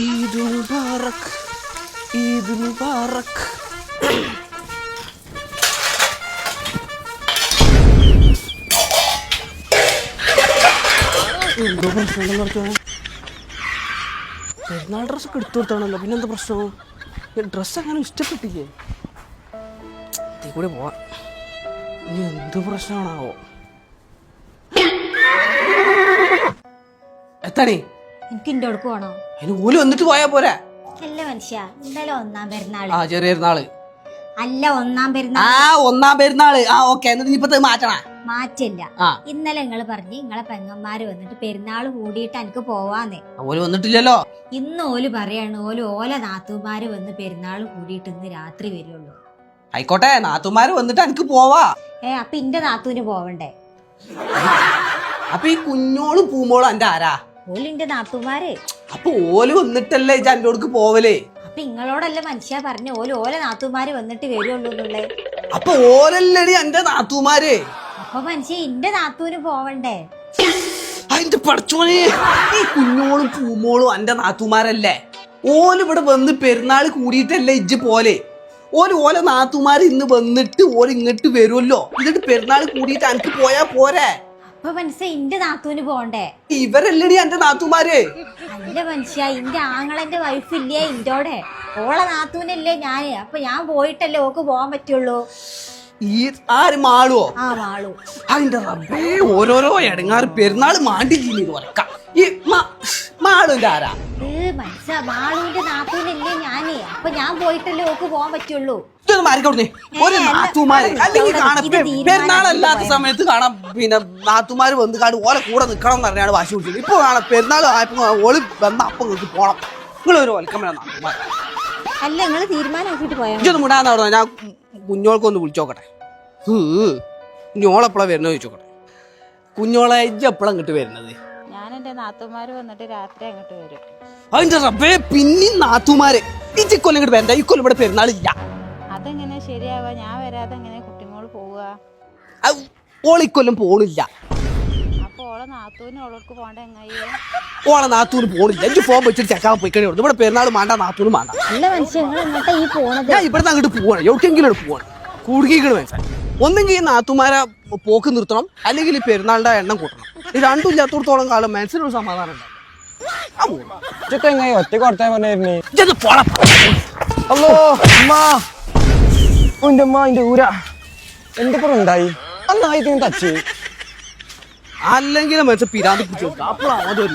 ഈദ് മുബാറക്, ഈദ് മുബാറക്. എന്തോ പ്രശ്നം നടത്തുക. പെരുന്നാൾ ഡ്രസ്സൊക്കെ എടുത്തു കൊടുത്താണല്ലോ, പിന്നെന്താ പ്രശ്നം? ഡ്രസ്സ് അങ്ങനെ ഇഷ്ടപ്പെട്ടില്ലേ? തീ കൂടെ പോവാം. ഇനി എന്ത് പ്രശ്നമാണാവോ? എത്താണേ എനിക്ക് ഇന്റെ അടുക്ക് പോണോ? അതിന് ഓല് വന്നിട്ട് പോയാ പോരാ? അല്ല മനുഷ്യ, ഇന്നലെ ഒന്നാം പെരുന്നാള്. ആ ചെറിയ പെരുന്നാള് അല്ല ഒന്നാം പെരുന്നാൾ. ഒന്നാം പെരുന്നാള്. ഓക്കെ, എന്നിട്ട് ഇപ്പത്തെ മാറ്റണ മാറ്റില്ല. ഇന്നലെ നിങ്ങള് പറഞ്ഞ് നിങ്ങളെ പെങ്ങന്മാര് വന്നിട്ട് പെരുന്നാള് കൂടിയിട്ട് എനിക്ക് പോവാന്ന്. ഓല് വന്നിട്ടില്ലല്ലോ. ഇന്ന് ഓല് പറയാണ് ഓല നാത്തൂമാര് വന്ന് പെരുന്നാള് കൂടിയിട്ട് ഇന്ന് രാത്രി വരുള്ളൂ. ആയിക്കോട്ടെ, നാത്തുമാര് വന്നിട്ട് എനിക്ക് പോവാ. അപ്പൊ ഇന്റെ നാത്തൂന് പോവണ്ടേ? അപ്പൊ ഈ കുഞ്ഞോളും പൂമോളും എന്റെ ആരാ? ഓലിന്റെ നാത്തൂമാര്. അപ്പൊ ഓല് വന്നിട്ടല്ലേ ഇജ്ജ് എന്റെ അടുക്ക് പോവലേ? അപ്പൊ ഇങ്ങളോടല്ലേ മനുഷ്യ പറഞ്ഞ ഓല നാത്തൂമാര് വന്നിട്ട് വരുള്ളൂ എന്നുള്ളേ. അപ്പൊ ഓലല്ലടി എന്റെ നാത്തൂമാര്. അപ്പൊ മനുഷ്യ ഇന്റെ നാത്തൂന് പോവണ്ടേ? അതിന്റെ പഠിച്ചോനെ, ഈ കുഞ്ഞോളും പൂമോളും എന്റെ നാത്തുമാരല്ലേ? ഓല് ഇവിടെ വന്ന് പെരുന്നാള് കൂടിയിട്ടല്ലേ ഇജ്ജ് പോലെ? ഓല നാത്തുമാര് ഇന്ന് വന്നിട്ട് ഓല് ഇങ്ങോട്ട് വരുമല്ലോ. എന്നിട്ട് പെരുന്നാള് കൂടിയിട്ട് എനിക്ക് പോയാ പോരെ? അപ്പൊ മനുഷ്യ ഇന്റെ നാത്തൂന് പോണ്ടേ? ഇവരല്ലടി എന്റെ നാത്തുമാര്. അല്ല മനുഷ്യ, ഇന്റെ ആങ്ങളന്റെ വൈഫ് ഇല്ലേ ഇന്റോടെ? ഓളെ നാത്തൂനല്ലേ ഞാന്. അപ്പൊ ഞാൻ പോയിട്ടല്ലേ ഓക്ക് പോവാൻ പറ്റുള്ളൂ. ഈ ആര് മാളുവോ? മാളു. അതിന്റെ റബ്ബേ, ഓരോരോ ഇടങ്ങാറ് പെരുന്നാള് മാണ്ടി ചെയ്ത് വരക്കാം. ഈ മാളുന്റെ ആരാ? മനുഷ്യ, മാളുവിന്റെ നാത്തൂനല്ലേ ഞാന്. അപ്പൊ ഞാൻ പോയിട്ടല്ലേ ഓക്ക് പോവാൻ പറ്റുള്ളൂ. ഒരു നാത്തുമാര് അല്ലെങ്കിൽ കാണാം പെരുന്നാളല്ലാത്ത സമയത്ത് കാണാം. പിന്നെ നാത്തുമാര് വന്ന് കാണും ഓലെ കൂടെ നിക്കണം എന്ന് പറഞ്ഞാണ് വാശി പിടിച്ചത്. ഇപ്പൊ കാണാം പെരുന്നാൾ ആയപ്പോ ഓള് വന്ന അപ്പം നിങ്ങൾക്ക് പോണം. നിങ്ങളൊരു വൽക്കമേ നാത്തുമാർ. അല്ല, നിങ്ങള് തീരുമാനമാക്കിട്ട് പോയാ ഇതൊന്നും മുടാന്ന് പറഞ്ഞാൽ ഞാൻ കുഞ്ഞോൾക്കൊന്ന് വിളിച്ചോക്കട്ടെ. കുഞ്ഞോളെപ്പോഴാ വരുന്നത് ചോദിച്ചോക്കട്ടെ. കുഞ്ഞോളെ ഇജ്ജ് എപ്പോഴാ ഇങ്ങോട്ട് വരുന്നത്? ഞാൻ എന്റെ നാത്തുമാര് വന്നിട്ട് രാത്രി അങ്ങോട്ട് വരും. അതിന്റെ റബ്ബേ, പിന്നെ നാത്തുമാര് ഇക്കൊല്ലം ഇങ്ങോട്ട് വരണ്ട. ഇക്കൊല്ലം ഇവിടെ പെരുന്നാളില്ല. അതെങ്ങനെ ശരിയാവാ? ഞാൻ വരാതെ എങ്ങനെ കുട്ടിമോള് പോവുക? ഓളിക്കൊല്ലം പോണില്ല. അപ്പൊ ഓളെ നാത്തൂന് ഓളോർക്ക് പോണ്ട എങ്ങായി? ഓളെ നാത്തൂന് പോണില്ല. എനിക്ക് ഫോൺ വെച്ചിട്ട് ചെക്കാൻ പോയിക്കണേ. ഇവിടെ പെരുന്നാൾ മാണ്ട, നാത്തൂന് മാണ്ട. നല്ല മനുഷ്യ, നിങ്ങൾ എങ്ങോട്ടാ ഈ പോണത്? ഞാൻ ഇവിടെ അങ്ങോട്ട് പോവാണ്. എവിടെയെങ്കിലും പോവാണ്. കൂടുതൽ മനസ്സിലായി. ഒന്നെങ്കിൽ ഈ നാത്തുമാരെ പോക്ക് നിർത്തണം, അല്ലെങ്കിൽ ഈ പെരുന്നാളിന്റെ എണ്ണം കൂട്ടണം. ഈ രണ്ടും ഇല്ലാത്തോടത്തോളം കാലം മനസ്സിനൊരു സമാധാനം ഉണ്ടാവും. ഒറ്റ കൊടുത്താ പറഞ്ഞിരുന്നേ. അല്ലോ എന്റെ അമ്മ, എന്റെ ഊര എന്തിപ്പോ ഉണ്ടായി? അന്നായി തച്ച് അല്ലെങ്കിൽ മനസ്സിൽ പിരാന്തി പിടിച്ചു. അപ്പോഴാണ് അതൊരു